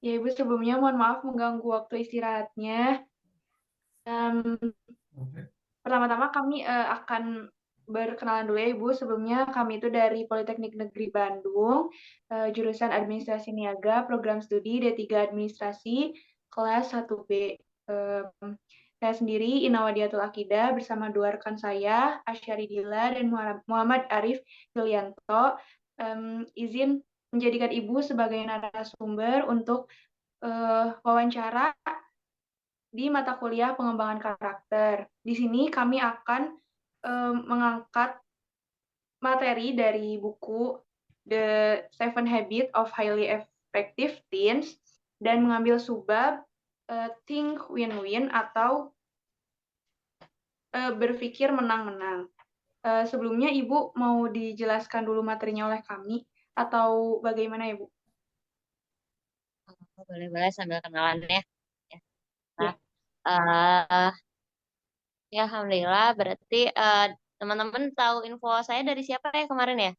Ya, Ibu sebelumnya mohon maaf mengganggu waktu istirahatnya. Em, Pertama-tama kami akan berkenalan dulu ya Ibu. Sebelumnya kami itu dari Politeknik Negeri Bandung, jurusan Administrasi Niaga, program studi D3 Administrasi, kelas 1B. Saya sendiri Inawadiyatul Akidah bersama dua rekan saya, Asyari Dila dan Muhammad Arif Yulianto, izin menjadikan Ibu sebagai narasumber untuk wawancara di mata kuliah pengembangan karakter. Di sini kami akan mengangkat materi dari buku The Seven Habits of Highly Effective Teens dan mengambil subbab Think Win-Win atau berpikir menang-menang. Sebelumnya Ibu mau dijelaskan dulu materinya oleh kami atau bagaimana Ibu? Boleh-boleh sambil kenalan ya. Ya. Nah, Ya. eh, ya Alhamdulillah berarti teman-teman tahu info saya dari siapa ya kemarin ya?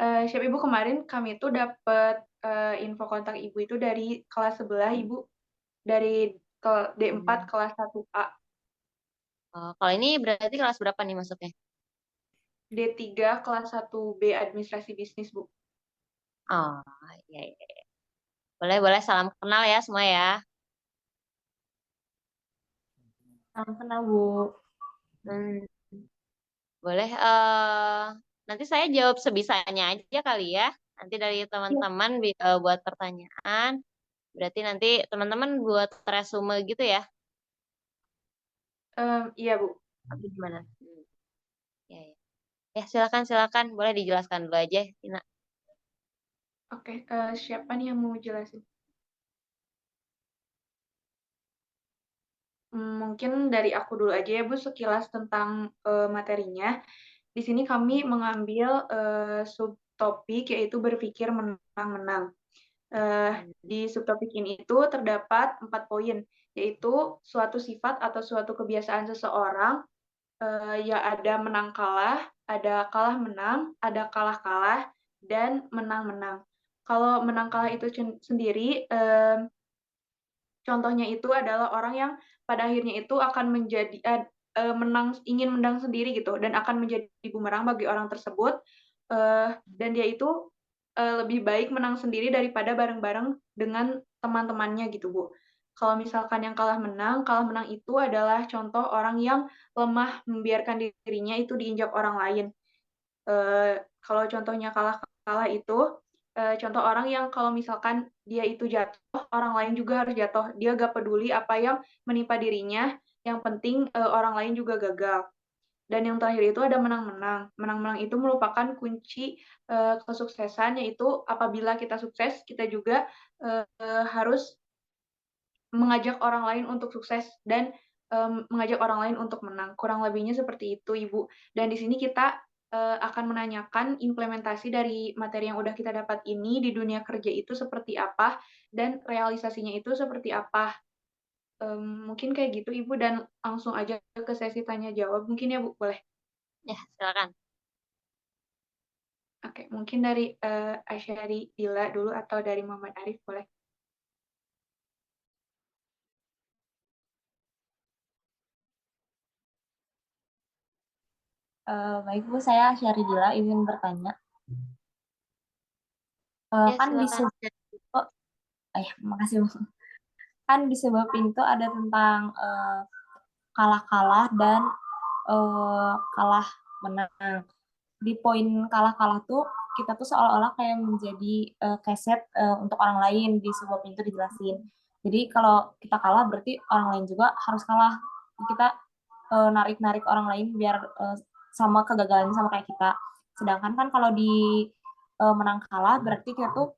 Siap Ibu, kemarin kami itu dapat info kontak Ibu itu dari kelas sebelah Ibu, dari D4 Hmm. kelas 1A, Kalau ini berarti kelas berapa nih masuknya? D3 kelas 1B administrasi bisnis Bu. Oh, iya, iya. Boleh-boleh salam kenal ya semua ya. Salam kenal Bu. Hmm, boleh, nanti saya jawab sebisanya aja kali ya. Nanti dari Iya. teman-teman buat pertanyaan. Berarti nanti teman-teman buat resume gitu ya. Iya Bu. Atau gimana? Ya, ya. Ya, silakan silakan. Boleh dijelaskan dulu aja, Tina. Oke, siapa nih yang mau jelasin? Mungkin dari aku dulu aja ya Bu, sekilas tentang materinya. Di sini kami mengambil subtopik yaitu berpikir menang-menang. Di subtopik ini itu terdapat 4 poin, yaitu suatu sifat atau suatu kebiasaan seseorang, ya ada menang kalah, ada kalah menang, ada kalah kalah, dan menang menang. Kalau menang kalah itu sendiri, contohnya itu adalah orang yang pada akhirnya itu akan menjadi ingin menang sendiri gitu dan akan menjadi bumerang bagi orang tersebut, dan dia itu lebih baik menang sendiri daripada bareng-bareng dengan teman-temannya gitu Bu. Kalau misalkan yang kalah menang itu adalah contoh orang yang lemah membiarkan dirinya itu diinjak orang lain. Kalau contohnya kalah-kalah itu, contoh orang yang kalau misalkan dia itu jatuh, orang lain juga harus jatuh. Dia gak peduli apa yang menimpa dirinya, yang penting orang lain juga gagal. Dan yang terakhir itu ada menang-menang. Menang-menang itu merupakan kunci kesuksesan, yaitu apabila kita sukses, kita juga harus mengajak orang lain untuk sukses dan mengajak orang lain untuk menang. Kurang lebihnya seperti itu, Ibu. Dan di sini kita akan menanyakan implementasi dari materi yang udah kita dapat ini di dunia kerja itu seperti apa dan realisasinya itu seperti apa. Mungkin kayak gitu, Ibu, dan langsung aja ke sesi tanya jawab. Mungkin ya, Bu, boleh? Ya, silakan. Oke, mungkin dari Asyari Dila dulu atau dari Muhammad Arif, boleh? Baik Bu, saya Syaridila izin bertanya. Ya, Kan di silakan. sub, oh, makasih Bu. Kan di sebuah pintu ada tentang kalah-kalah dan kalah menang. Di poin kalah-kalah tuh kita tuh seolah-olah kayak menjadi keset untuk orang lain di sebuah pintu dijelasin. Jadi kalau kita kalah berarti orang lain juga harus kalah. Kita narik-narik orang lain biar sama kegagalannya sama kayak kita. Sedangkan kan kalau di menang kalah berarti kita tuh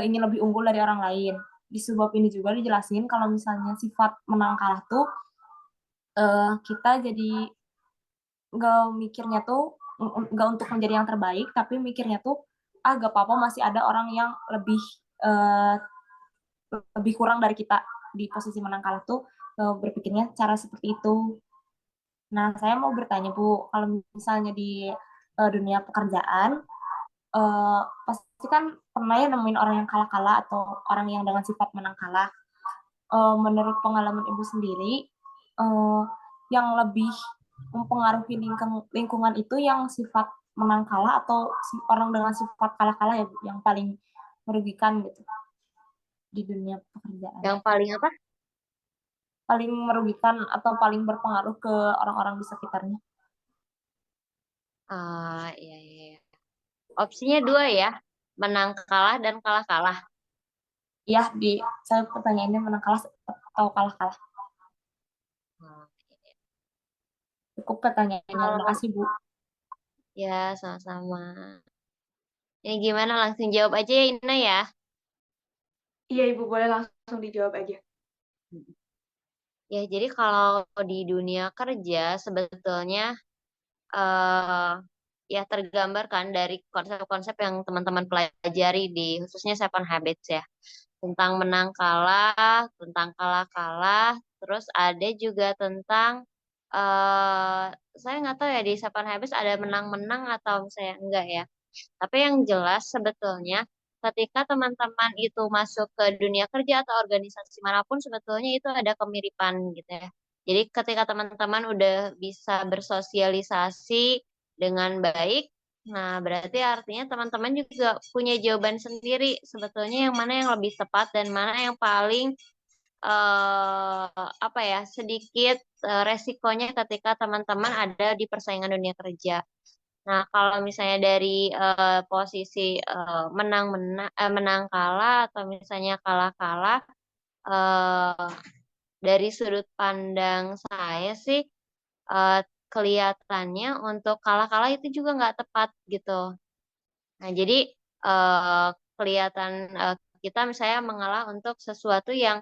ingin lebih unggul dari orang lain. Di sebuah ini juga dijelasin kalau misalnya sifat menang kalah tuh kita jadi nggak mikirnya tuh nggak untuk menjadi yang terbaik, tapi mikirnya tuh gak apa-apa masih ada orang yang uh, lebih kurang dari kita di posisi menang kalah tuh berpikirnya cara seperti itu. Nah, saya mau bertanya Bu, kalau misalnya di dunia pekerjaan, pasti kan pernah ya nemuin orang yang kalah-kalah atau orang yang dengan sifat menang kalah. Menurut pengalaman Ibu sendiri, yang lebih mempengaruhi lingkungan itu yang sifat menang kalah atau orang dengan sifat kalah-kalah ya Bu, yang paling merugikan gitu di dunia pekerjaan. Yang paling apa? Paling merugikan atau paling berpengaruh ke orang-orang di sekitarnya. Iya, iya. Opsinya 2 ya, menang kalah dan kalah-kalah. Iya, saya pertanyaannya menang kalah atau kalah-kalah. Hmm. Cukup pertanyaannya. Terima Kalau kasih, Bu. ya sama-sama. Ini gimana langsung jawab aja ya Ina ya. Iya, Ibu boleh langsung dijawab aja. Ya, jadi kalau di dunia kerja sebetulnya ya tergambar kan dari konsep-konsep yang teman-teman pelajari di khususnya Seven Habits ya. Tentang menang kalah, tentang kalah-kalah, terus ada juga tentang saya nggak tahu ya di Seven Habits ada menang-menang atau saya enggak ya. Tapi yang jelas sebetulnya ketika teman-teman itu masuk ke dunia kerja atau organisasi manapun sebetulnya itu ada kemiripan gitu ya. Jadi ketika teman-teman udah bisa bersosialisasi dengan baik, nah berarti artinya teman-teman juga punya jawaban sendiri sebetulnya yang mana yang lebih tepat dan mana yang paling apa ya sedikit resikonya ketika teman-teman ada di persaingan dunia kerja. Nah, kalau misalnya dari posisi menang kalah atau misalnya kalah-kalah, eh, dari sudut pandang saya sih kelihatannya untuk kalah-kalah itu juga nggak tepat gitu. Nah, jadi kelihatan kita misalnya mengalah untuk sesuatu yang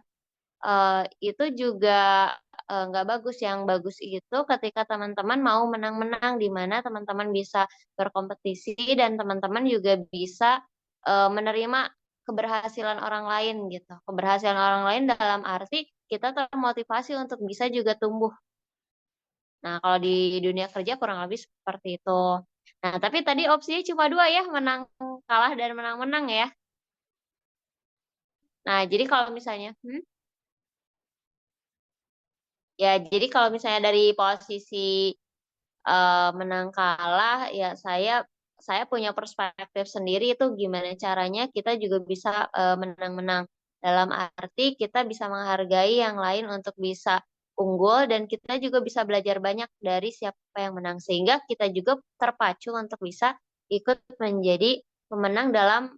itu juga nggak bagus. Yang bagus itu ketika teman-teman mau menang-menang, di mana teman-teman bisa berkompetisi dan teman-teman juga bisa menerima keberhasilan orang lain gitu. Keberhasilan orang lain dalam arti kita termotivasi untuk bisa juga tumbuh. Nah, kalau di dunia kerja kurang lebih seperti itu. Nah, tapi tadi opsinya cuma 2 ya, menang kalah dan menang-menang ya. Nah, jadi kalau misalnya, ya, jadi kalau misalnya dari posisi menang kalah, ya saya punya perspektif sendiri itu gimana caranya kita juga bisa menang-menang. Dalam arti kita bisa menghargai yang lain untuk bisa unggul dan kita juga bisa belajar banyak dari siapa yang menang. Sehingga kita juga terpacu untuk bisa ikut menjadi pemenang dalam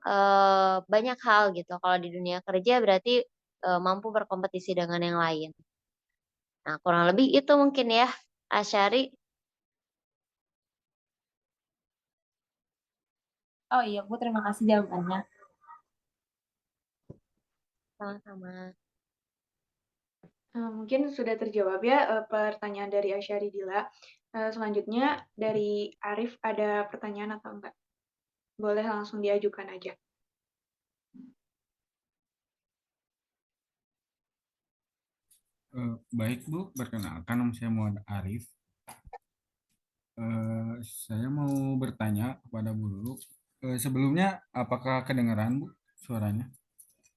banyak hal gitu. Kalau di dunia kerja berarti mampu berkompetisi dengan yang lain. Nah, kurang lebih itu mungkin ya, Asyari. Oh iya, Bu, terima kasih jawabannya. Sama-sama. Mungkin sudah terjawab ya pertanyaan dari Asyari Dila. Selanjutnya dari Arif ada pertanyaan atau enggak? Boleh langsung diajukan aja. Baik Bu, perkenalkan nama saya Muhammad Arif. Saya mau bertanya kepada Bu Lulu. Sebelumnya, apakah kedengaran Bu suaranya?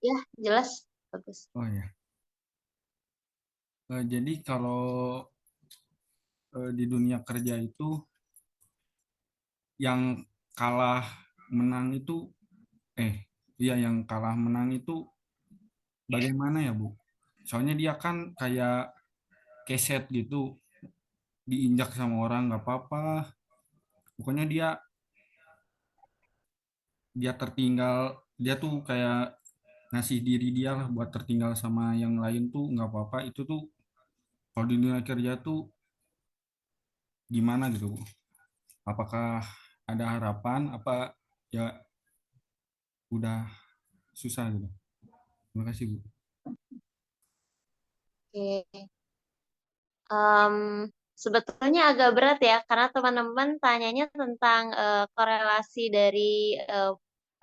Ya, jelas. Bagus. Oh ya. Jadi kalau di dunia kerja itu yang kalah menang itu, iya yang kalah menang itu bagaimana ya Bu? Soalnya dia kan kayak keset gitu, diinjak sama orang nggak apa-apa. Pokoknya dia dia tertinggal, dia tuh kayak ngasih diri dia lah buat tertinggal sama yang lain tuh nggak apa-apa. Itu tuh kalau di dunia kerja tuh gimana gitu Bu? Apakah ada harapan apa ya udah susah gitu? Terima kasih Bu. Oke. Sebetulnya agak berat ya, karena teman-teman tanyanya tentang korelasi dari eh,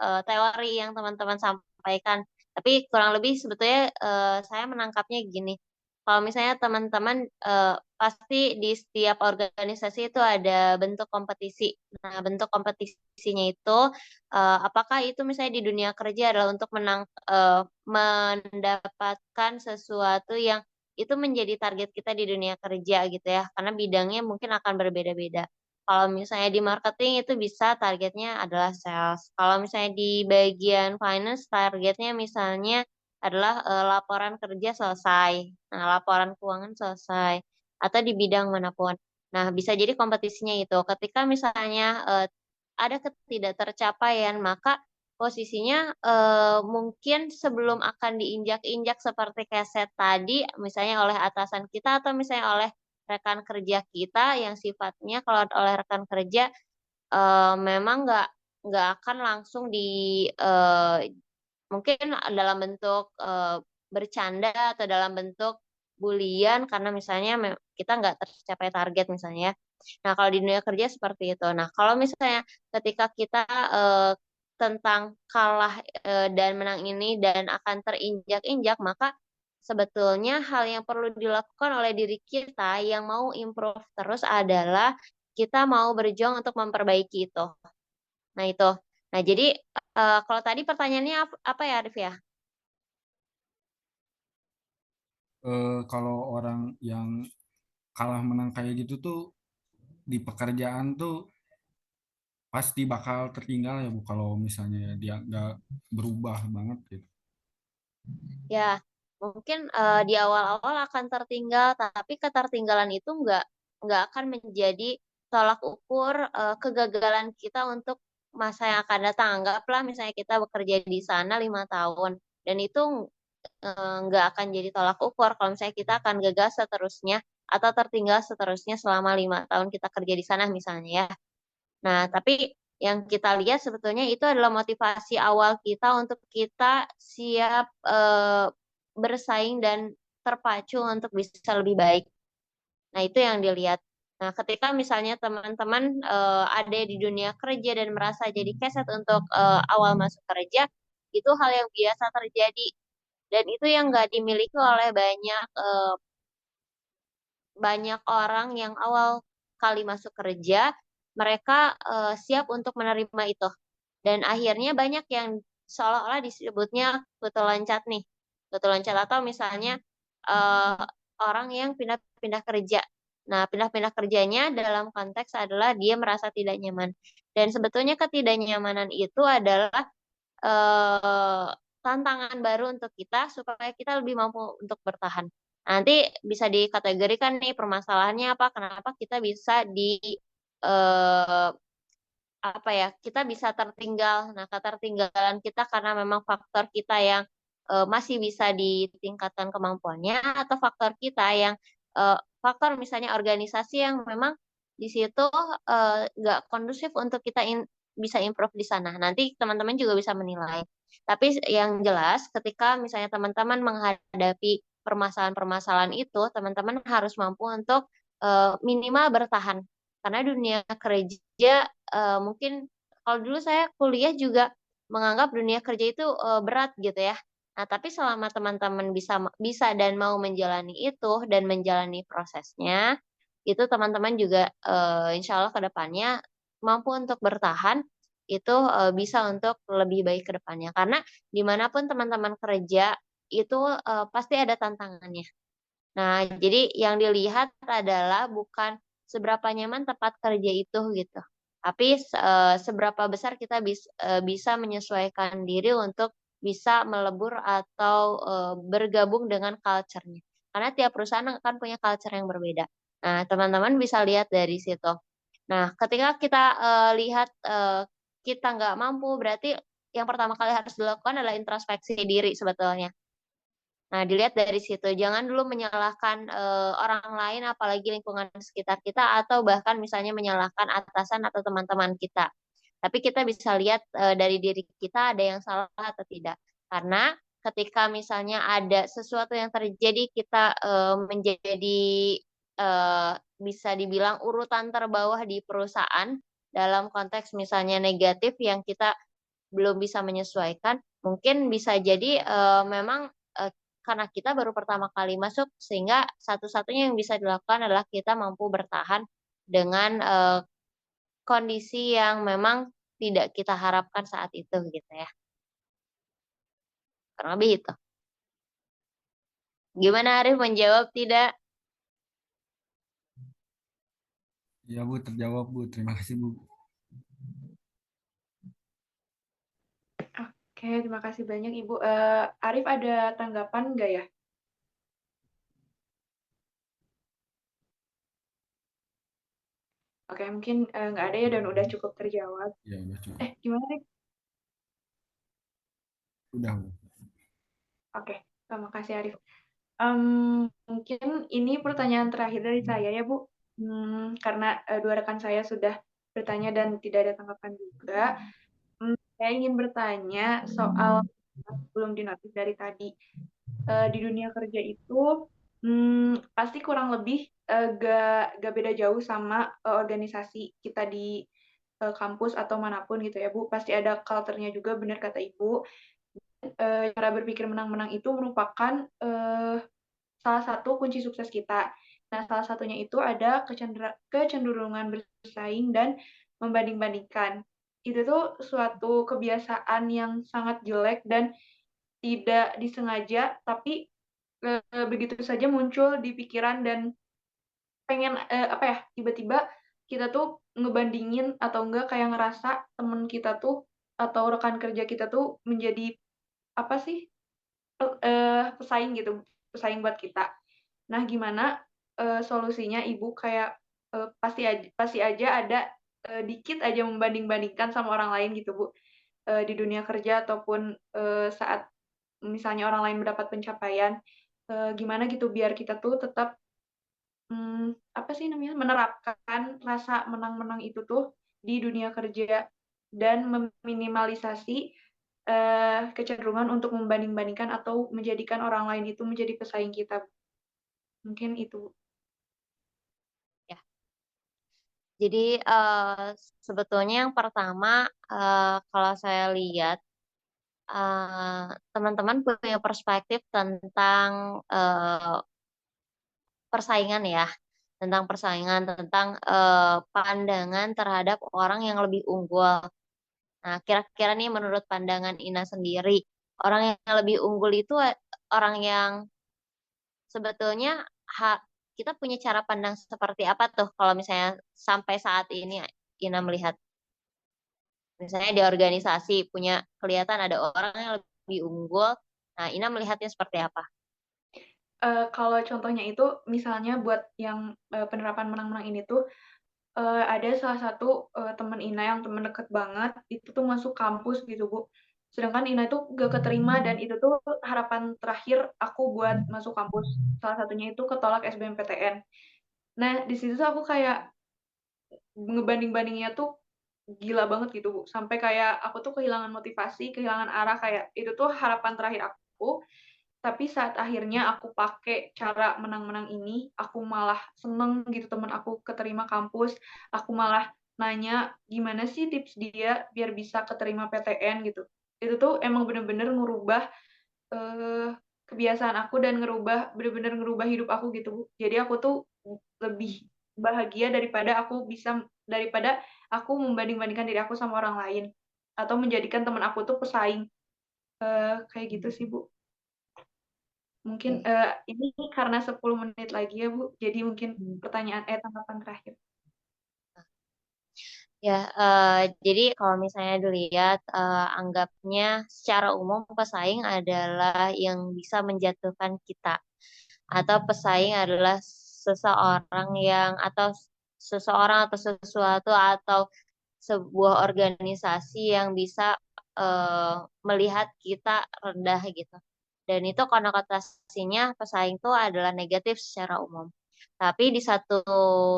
teori yang teman-teman sampaikan. Tapi kurang lebih sebetulnya saya menangkapnya gini. Kalau misalnya teman-teman pasti di setiap organisasi itu ada bentuk kompetisi. Nah, bentuk kompetisinya itu apakah itu misalnya di dunia kerja adalah untuk mendapatkan sesuatu yang itu menjadi target kita di dunia kerja gitu ya, karena bidangnya mungkin akan berbeda-beda. Kalau misalnya di marketing itu bisa targetnya adalah sales. Kalau misalnya di bagian finance targetnya misalnya adalah laporan kerja selesai. Nah, laporan keuangan selesai atau di bidang manapun. Nah, bisa jadi kompetisinya itu. Ketika misalnya ada ketidaktercapaian, maka posisinya mungkin sebelum akan diinjak-injak seperti keset tadi, misalnya oleh atasan kita atau misalnya oleh rekan kerja kita yang sifatnya kalau oleh rekan kerja memang nggak akan langsung mungkin dalam bentuk bercanda atau dalam bentuk bulian karena misalnya kita nggak tercapai target misalnya. Nah, kalau di dunia kerja seperti itu. Nah, kalau misalnya ketika kita tentang kalah dan menang ini dan akan terinjak-injak, maka sebetulnya hal yang perlu dilakukan oleh diri kita yang mau improve terus adalah kita mau berjuang untuk memperbaiki itu. Nah, itu. Nah, jadi kalau tadi pertanyaannya apa ya, Arif ya? Kalau orang yang kalah menang kayak gitu tuh di pekerjaan tuh pasti bakal tertinggal ya Bu kalau misalnya dia nggak berubah banget gitu. Ya, mungkin di awal-awal akan tertinggal, tapi ketertinggalan itu nggak akan menjadi tolak ukur kegagalan kita untuk masa yang akan datang. Anggaplah misalnya kita bekerja di sana 5 tahun, dan itu nggak akan jadi tolak ukur kalau misalnya kita akan gagal seterusnya atau tertinggal seterusnya selama 5 tahun kita kerja di sana misalnya ya. Nah, tapi yang kita lihat sebetulnya itu adalah motivasi awal kita untuk kita siap bersaing dan terpacu untuk bisa lebih baik. Nah, itu yang dilihat. Nah, ketika misalnya teman-teman ada di dunia kerja dan merasa jadi keset untuk awal masuk kerja, itu hal yang biasa terjadi. Dan itu yang nggak dimiliki oleh banyak orang yang awal kali masuk kerja, mereka siap untuk menerima itu. Dan akhirnya banyak yang seolah-olah disebutnya kutu loncat nih. Kutu loncat atau misalnya eh, orang yang pindah-pindah kerja. Nah, pindah-pindah kerjanya dalam konteks adalah dia merasa tidak nyaman. Dan sebetulnya ketidaknyamanan itu adalah eh, tantangan baru untuk kita supaya kita lebih mampu untuk bertahan. Nanti bisa dikategorikan nih permasalahannya apa, kenapa kita bisa eh, apa ya, kita bisa tertinggal. Nah, ketertinggalan kita karena memang faktor kita yang masih bisa ditingkatkan kemampuannya atau faktor kita yang faktor misalnya organisasi yang memang di situ nggak kondusif untuk kita bisa improve di sana. Nanti teman-teman juga bisa menilai. Tapi yang jelas ketika misalnya teman-teman menghadapi permasalahan-permasalahan itu, teman-teman harus mampu untuk minimal bertahan. Karena dunia kerja mungkin kalau dulu saya kuliah juga menganggap dunia kerja itu berat gitu ya. Nah, tapi selama teman-teman bisa bisa dan mau menjalani itu dan menjalani prosesnya, itu teman-teman juga insya Allah ke depannya mampu untuk bertahan, itu bisa untuk lebih baik ke depannya. Karena dimanapun teman-teman kerja, itu pasti ada tantangannya. Nah, jadi yang dilihat adalah bukan seberapa nyaman tempat kerja itu gitu. Tapi seberapa besar kita bisa menyesuaikan diri untuk bisa melebur atau bergabung dengan culture-nya. Karena tiap perusahaan akan punya culture yang berbeda. Nah, teman-teman bisa lihat dari situ. Nah, ketika kita lihat kita nggak mampu, berarti yang pertama kali harus dilakukan adalah introspeksi diri sebetulnya. Nah, dilihat dari situ. Jangan dulu menyalahkan orang lain, apalagi lingkungan sekitar kita, atau bahkan misalnya menyalahkan atasan atau teman-teman kita. Tapi kita bisa lihat dari diri kita ada yang salah atau tidak. Karena ketika misalnya ada sesuatu yang terjadi, kita menjadi bisa dibilang urutan terbawah di perusahaan, dalam konteks misalnya negatif yang kita belum bisa menyesuaikan, mungkin bisa jadi memang karena kita baru pertama kali masuk, sehingga satu-satunya yang bisa dilakukan adalah kita mampu bertahan dengan kondisi yang memang tidak kita harapkan saat itu gitu ya. Kurang lebih itu. Gimana Arif, menjawab tidak? Iya Bu, terjawab Bu. Terima kasih Bu. Oke, terima kasih banyak Ibu. Arif ada tanggapan nggak ya? Oke, mungkin nggak ada ya dan udah cukup terjawab. Ya udah cukup. Gimana Arif? Udah Bu. Oke, terima kasih Arif. Mungkin ini pertanyaan terakhir dari saya ya Bu. Karena dua rekan saya sudah bertanya dan tidak ada tanggapan juga. Saya ingin bertanya soal belum dinotis dari tadi. Di dunia kerja itu pasti kurang lebih gak beda jauh sama organisasi kita di kampus atau manapun gitu ya Bu. Pasti ada culture-nya juga, benar kata Ibu. Cara berpikir menang-menang itu merupakan salah satu kunci sukses kita. Nah, salah satunya itu ada kecenderungan bersaing dan membanding-bandingkan. Itu tuh suatu kebiasaan yang sangat jelek dan tidak disengaja, tapi begitu saja muncul di pikiran dan pengen apa ya, tiba-tiba kita tuh ngebandingin atau enggak kayak ngerasa temen kita tuh atau rekan kerja kita tuh menjadi apa sih, pesaing gitu, pesaing buat kita. Nah, gimana solusinya Ibu kayak pasti aja ada dikit aja membanding-bandingkan sama orang lain gitu, Bu. Di dunia kerja ataupun saat misalnya orang lain mendapat pencapaian, gimana gitu biar kita tuh tetap apa sih namanya, menerapkan rasa menang-menang itu tuh di dunia kerja dan meminimalisasi kecenderungan untuk membanding-bandingkan atau menjadikan orang lain itu menjadi pesaing kita. Mungkin itu. Ya. Jadi sebetulnya yang pertama kalau saya lihat teman-teman punya perspektif tentang persaingan ya, tentang persaingan, tentang pandangan terhadap orang yang lebih unggul. Nah, kira-kira nih menurut pandangan Ina sendiri, orang yang lebih unggul itu orang yang sebetulnya kita punya cara pandang seperti apa tuh kalau misalnya sampai saat ini Ina melihat, misalnya di organisasi punya kelihatan ada orang yang lebih unggul, nah Ina melihatnya seperti apa? Kalau contohnya itu misalnya buat yang penerapan menang-menang ini tuh ada salah satu teman Ina yang teman deket banget itu tuh masuk kampus gitu Bu. Sedangkan Ina itu gak keterima dan itu tuh harapan terakhir aku buat masuk kampus. Salah satunya itu ketolak SBMPTN. Nah di situ tuh aku kayak ngebanding-bandingnya tuh gila banget gitu Bu. Sampai kayak aku tuh kehilangan motivasi, kehilangan arah, kayak itu tuh harapan terakhir aku. Tapi saat akhirnya aku pakai cara menang-menang ini, aku malah seneng gitu temen aku keterima kampus. Aku malah nanya gimana sih tips dia biar bisa keterima PTN gitu. Itu tuh emang bener-bener ngerubah eh, kebiasaan aku dan bener-bener ngerubah hidup aku gitu Bu. Jadi aku tuh lebih bahagia daripada aku membanding-bandingkan diri aku sama orang lain atau menjadikan teman aku tuh pesaing. Kayak gitu sih Bu. Mungkin ini karena 10 menit lagi ya Bu, jadi mungkin tanggapan terakhir. Ya, jadi kalau misalnya dilihat, anggapnya secara umum pesaing adalah yang bisa menjatuhkan kita, atau pesaing adalah seseorang yang atau sesuatu atau sebuah organisasi yang bisa melihat kita rendah gitu. Dan itu konotasinya pesaing itu adalah negatif secara umum. Tapi di satu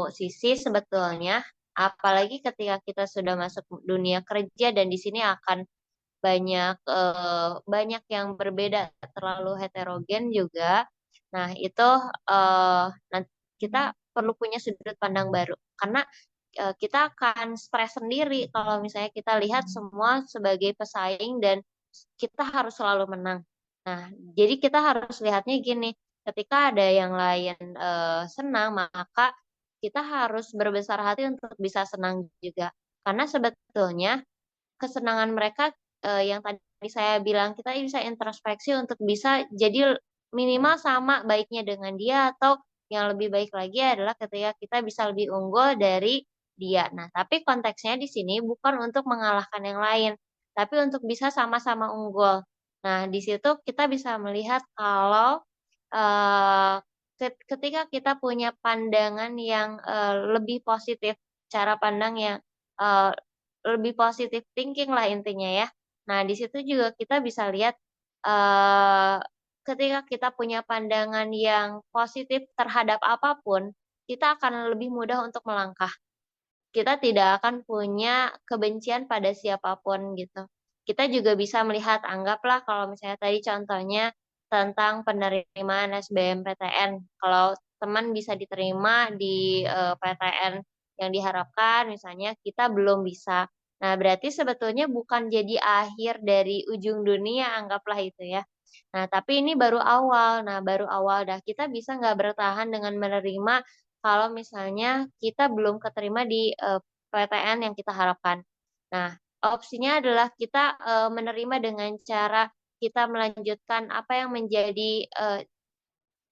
sisi sebetulnya, apalagi ketika kita sudah masuk dunia kerja dan di sini akan banyak yang berbeda, terlalu heterogen juga. Nah, itu kita perlu punya sudut pandang baru karena kita akan stres sendiri kalau misalnya kita lihat semua sebagai pesaing dan kita harus selalu menang. Nah, jadi kita harus lihatnya gini, ketika ada yang lain senang, maka kita harus berbesar hati untuk bisa senang juga. Karena sebetulnya kesenangan mereka yang tadi saya bilang, kita bisa introspeksi untuk bisa jadi minimal sama baiknya dengan dia, atau yang lebih baik lagi adalah ketika kita bisa lebih unggul dari dia. Nah, tapi konteksnya di sini bukan untuk mengalahkan yang lain, tapi untuk bisa sama-sama unggul. Nah, di situ kita bisa melihat kalau eh, ketika kita punya pandangan yang lebih positif, cara pandang yang eh, lebih positif thinking lah intinya ya. Nah, di situ juga kita bisa lihat eh, ketika kita punya pandangan yang positif terhadap apapun, kita akan lebih mudah untuk melangkah. Kita tidak akan punya kebencian pada siapapun gitu. Kita juga bisa melihat, anggaplah kalau misalnya tadi contohnya tentang penerimaan SBMPTN. Kalau teman bisa diterima di PTN yang diharapkan, misalnya kita belum bisa. Nah, berarti sebetulnya bukan jadi akhir dari ujung dunia, anggaplah itu ya. Nah, tapi ini baru awal. Nah, baru awal dah. Kita bisa nggak bertahan dengan menerima kalau misalnya kita belum keterima di PTN yang kita harapkan. Nah, opsinya adalah kita menerima dengan cara kita melanjutkan apa yang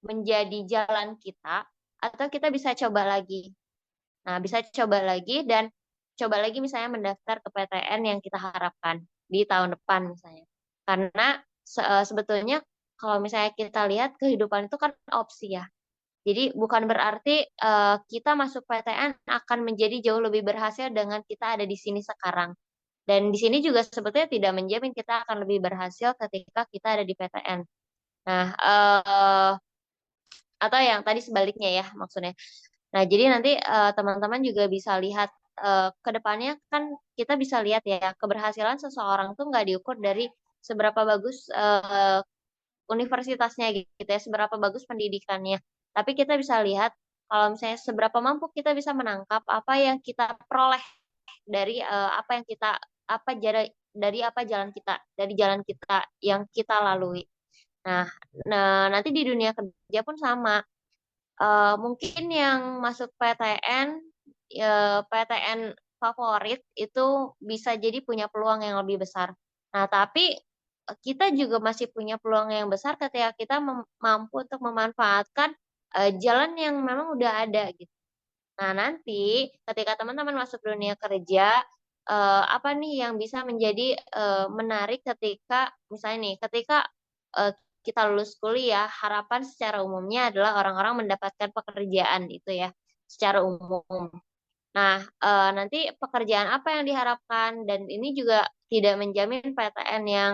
menjadi jalan kita, atau kita bisa coba lagi. Nah, bisa coba lagi dan coba lagi misalnya mendaftar ke PTN yang kita harapkan di tahun depan misalnya. Karena sebetulnya kalau misalnya kita lihat kehidupan itu kan opsi ya. Jadi bukan berarti kita masuk PTN akan menjadi jauh lebih berhasil dengan kita ada di sini sekarang. Dan di sini juga sebetulnya tidak menjamin kita akan lebih berhasil ketika kita ada di PTN. Nah, atau yang tadi sebaliknya ya maksudnya. Nah, jadi nanti teman-teman juga bisa lihat ke depannya kan kita bisa lihat ya keberhasilan seseorang tuh nggak diukur dari seberapa bagus universitasnya gitu ya, seberapa bagus pendidikannya. Tapi kita bisa lihat kalau misalnya seberapa mampu kita bisa menangkap apa yang kita peroleh dari apa yang kita apa dari apa jalan kita dari jalan kita yang kita lalui. Nah, nanti di dunia kerja pun sama. Mungkin yang masuk PTN favorit itu bisa jadi punya peluang yang lebih besar. Nah, tapi kita juga masih punya peluang yang besar ketika kita mampu untuk memanfaatkan jalan yang memang udah ada gitu. Nah, nanti ketika teman-teman masuk dunia kerja, apa nih yang bisa menjadi menarik ketika misalnya nih, ketika eh, kita lulus kuliah, harapan secara umumnya adalah orang-orang mendapatkan pekerjaan itu ya, secara umum. Nah, nanti pekerjaan apa yang diharapkan dan ini juga tidak menjamin PTN yang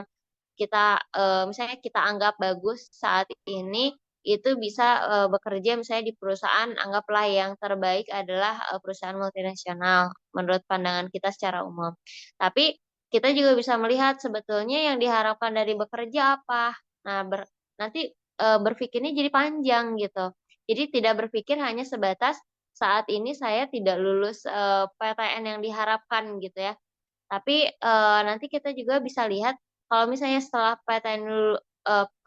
kita misalnya kita anggap bagus saat ini itu bisa bekerja misalnya di perusahaan anggaplah yang terbaik adalah perusahaan multinasional menurut pandangan kita secara umum. Tapi kita juga bisa melihat sebetulnya yang diharapkan dari bekerja apa. Nah, nanti berpikirnya jadi panjang gitu. Jadi tidak berpikir hanya sebatas saat ini saya tidak lulus PTN yang diharapkan gitu ya. Tapi nanti kita juga bisa lihat kalau misalnya setelah PTN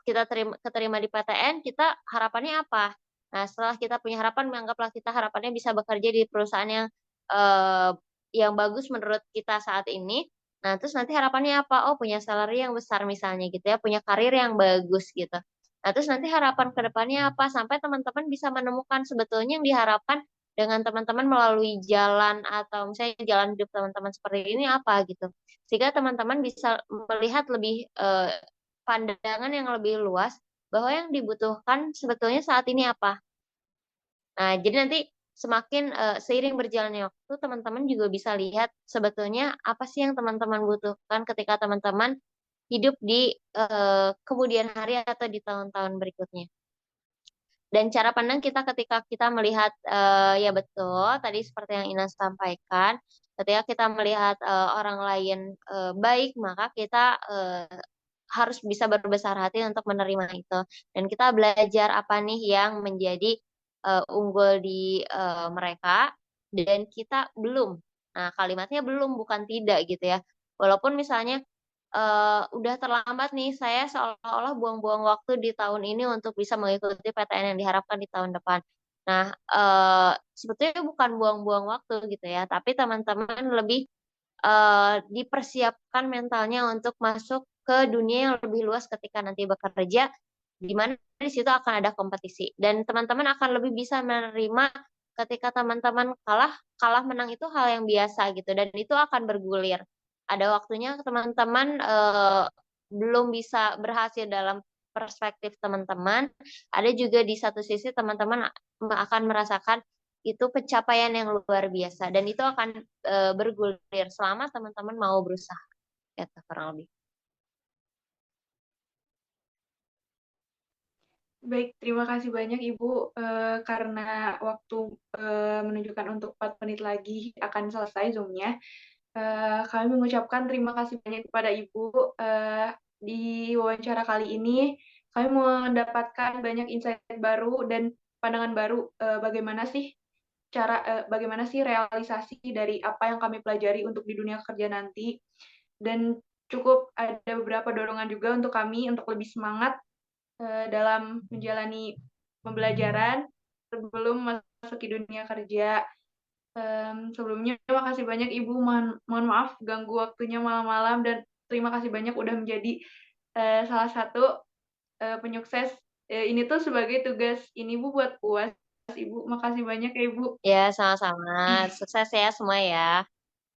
kita keterima di PTN, kita harapannya apa? Nah, setelah kita punya harapan, menganggaplah kita harapannya bisa bekerja di perusahaan eh, yang bagus menurut kita saat ini. Nah, terus nanti harapannya apa? Oh, punya salary yang besar misalnya gitu ya, punya karir yang bagus gitu. Nah, terus nanti harapan ke depannya apa? Sampai teman-teman bisa menemukan sebetulnya yang diharapkan dengan teman-teman melalui jalan atau misalnya jalan hidup teman-teman seperti ini apa gitu. Sehingga teman-teman bisa melihat lebih pandangan yang lebih luas bahwa yang dibutuhkan sebetulnya saat ini apa. Nah, jadi nanti semakin seiring berjalannya waktu teman-teman juga bisa lihat sebetulnya apa sih yang teman-teman butuhkan ketika teman-teman hidup di kemudian hari atau di tahun-tahun berikutnya. Dan cara pandang kita ketika kita melihat ya betul tadi seperti yang Ina sampaikan, ketika kita melihat orang lain baik maka kita harus bisa berbesar hati untuk menerima itu. Dan kita belajar apa nih yang menjadi unggul di mereka dan kita belum. Nah, kalimatnya belum bukan tidak gitu ya. Walaupun misalnya udah terlambat nih, saya seolah-olah buang-buang waktu di tahun ini untuk bisa mengikuti PTN yang diharapkan di tahun depan. Nah, sebetulnya bukan buang-buang waktu gitu ya, tapi teman-teman lebih dipersiapkan mentalnya untuk masuk ke dunia yang lebih luas ketika nanti bekerja, di mana di situ akan ada kompetisi. Dan teman-teman akan lebih bisa menerima ketika teman-teman kalah, kalah menang itu hal yang biasa gitu, dan itu akan bergulir. Ada waktunya teman-teman belum bisa berhasil dalam perspektif teman-teman, ada juga di satu sisi teman-teman akan merasakan itu pencapaian yang luar biasa dan itu akan bergulir selama teman-teman mau berusaha gitu kurang lebih. Baik, terima kasih banyak Ibu, karena waktu menunjukkan untuk 4 menit lagi akan selesai Zoom-nya. Kami mengucapkan terima kasih banyak kepada Ibu. Di wawancara kali ini, kami mendapatkan banyak insight baru dan pandangan baru, bagaimana sih realisasi dari apa yang kami pelajari untuk di dunia kerja nanti. Dan cukup ada beberapa dorongan juga untuk kami untuk lebih semangat dalam menjalani pembelajaran sebelum masuk ke dunia kerja. Sebelumnya terima kasih banyak Ibu, mohon maaf ganggu waktunya malam-malam dan terima kasih banyak udah menjadi salah satu penyukses ini tuh sebagai tugas ini Bu buat UAS Ibu. Makasih banyak ya Ibu. Ya, sama-sama. Sukses ya semua ya.